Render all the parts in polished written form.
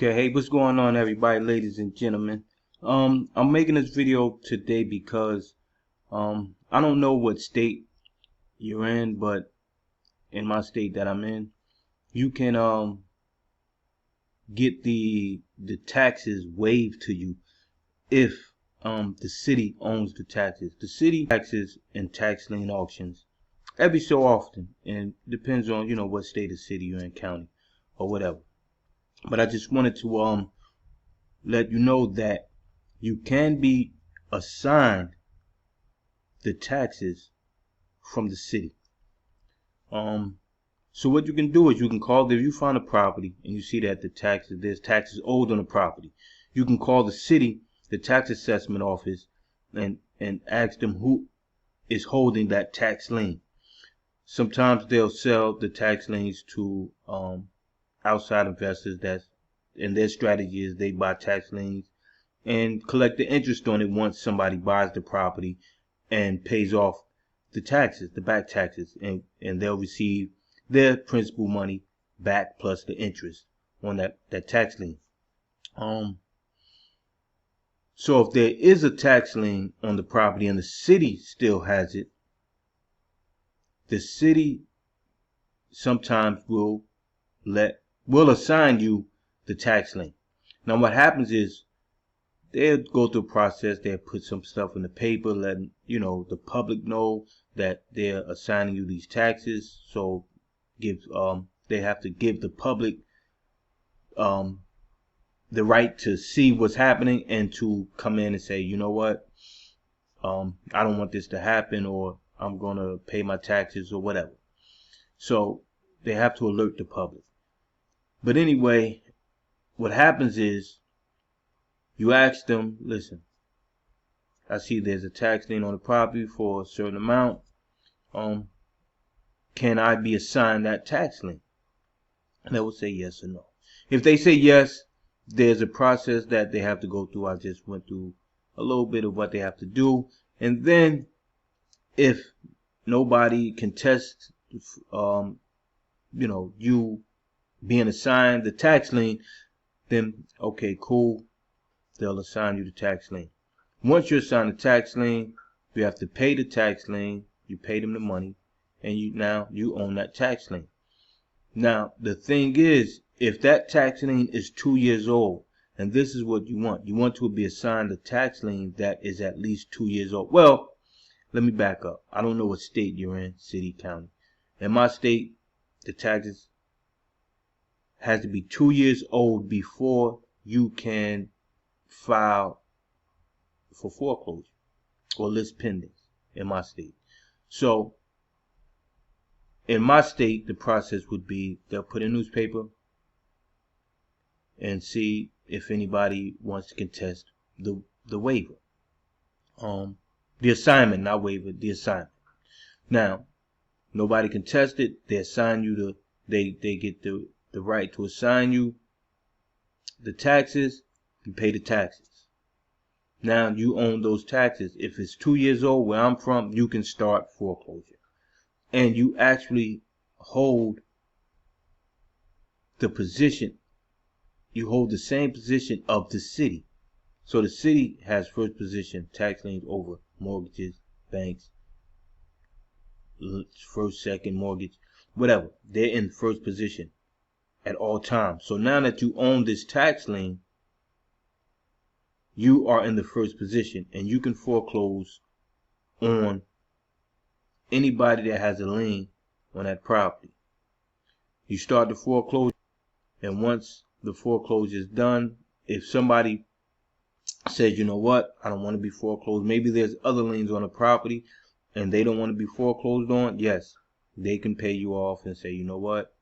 Okay, hey, what's going on, everybody, ladies and gentlemen? I'm making this video today because I don't know what state you're in, but in my state that I'm in, you can get the taxes waived to you if the city owns the taxes. The city taxes and tax lien auctions every so often, and it depends on what state or city you're in, county or whatever. But I just wanted to let you know that you can be assigned the taxes from the city. So what you can do is you can call, if you find a property and you see that there's taxes owed on the property, you can call the city, the tax assessment office, and ask them who is holding that tax lien. Sometimes they'll sell the tax liens to outside investors, and their strategy is they buy tax liens and collect the interest on it once somebody buys the property and pays off the taxes, the back taxes, and they'll receive their principal money back plus the interest on that tax lien. So if there is a tax lien on the property and the city still has it, the city sometimes will assign you the tax lien. Now what happens is they'll go through a process, they'll put some stuff in the paper, letting the public know that they're assigning you these taxes. So they have to give the public the right to see what's happening and to come in and say, you know what, I don't want this to happen, or I'm gonna pay my taxes or whatever. So they have to alert the public. But anyway, what happens is you ask them, listen, I see there's a tax lien on the property for a certain amount. Can I be assigned that tax lien? And they will say yes or no. If they say yes, there's a process that they have to go through. I just went through a little bit of what they have to do. And then if nobody contests, you being assigned the tax lien, then okay, cool. They'll assign you the tax lien. Once you're assigned the tax lien, you have to pay the tax lien. You pay them the money, and you own that tax lien. Now the thing is, if that tax lien is 2 years old, and this is what you want to be assigned a tax lien that is at least 2 years old. Well, let me back up. I don't know what state you're in, city, county. In my state, the taxes has to be 2 years old before you can file for foreclosure or list pending in my state. So in my state, the process would be they'll put in newspaper and see if anybody wants to contest the waiver. The assignment, not waiver, the assignment. Now, nobody contested, they assign you they get the right to assign you the taxes. You pay the taxes. Now you own those taxes. If it's 2 years old, where I'm from, you can start foreclosure. And you actually hold the position. You hold the same position of the city. So the city has first position, tax liens over mortgages, banks, first, second mortgage, whatever. They're in first position at all times. So now that you own this tax lien, you are in the first position, and you can foreclose on anybody that has a lien on that property. You start the foreclosure, and once the foreclosure is done, if somebody says, you know what, I don't want to be foreclosed, maybe there's other liens on the property and they don't want to be foreclosed on, yes, they can pay you off and say, you know what,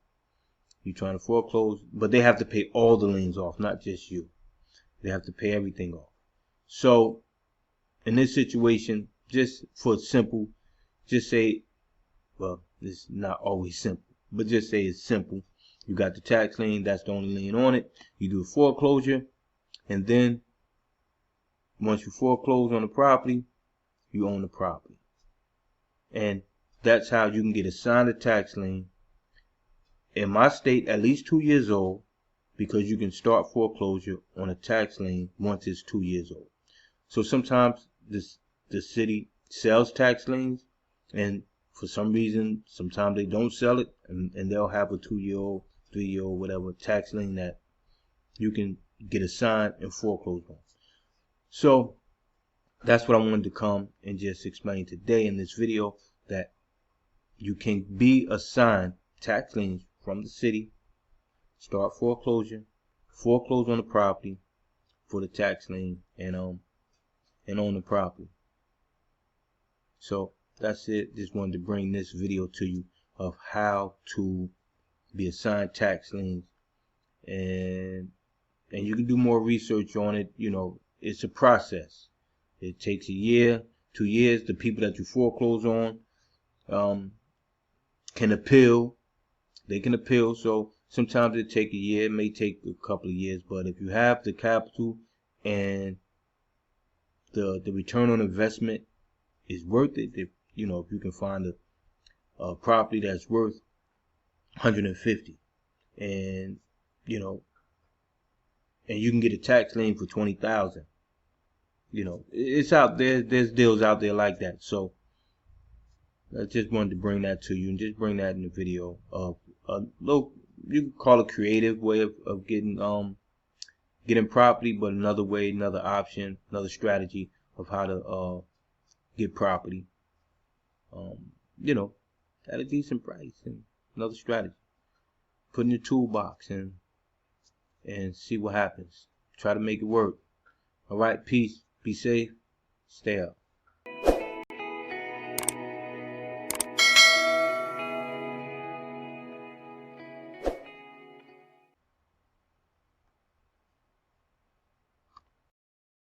you're trying to foreclose, but they have to pay all the liens off, not just you. They have to pay everything off. So in this situation, just for simple, just say, well, it's not always simple, but just say it's simple. You got the tax lien, that's the only lien on it. You do a foreclosure, and then once you foreclose on the property, you own the property. And that's how you can get assigned a tax lien. In my state, at least 2 years old, because you can start foreclosure on a tax lien once it's 2 years old. So sometimes the city sells tax liens, and for some reason, sometimes they don't sell it, and they'll have a 2-year-old, 3-year-old, whatever tax lien that you can get assigned and foreclose on. So that's what I wanted to come and just explain today in this video, that you can be assigned tax liens from the city, start foreclosure, foreclose on the property for the tax lien, and own the property. So that's it. Just wanted to bring this video to you of how to be assigned tax liens, and you can do more research on it. You know, it's a process. It takes a year, 2 years. The people that you foreclose on can appeal. They can appeal. So sometimes it take a year. It may take a couple of years, but if you have the capital and the return on investment is worth it, if you can find a property that's worth 150, and and you can get a tax lien for 20,000. It's out there. There's deals out there like that. So I just wanted to bring that to you, and just bring that in the video of a little, you can call it creative way of getting property, but another way, another option, another strategy of how to get property at a decent price, and another strategy. Put in your toolbox and see what happens. Try to make it work. All right, peace. Be safe. Stay up.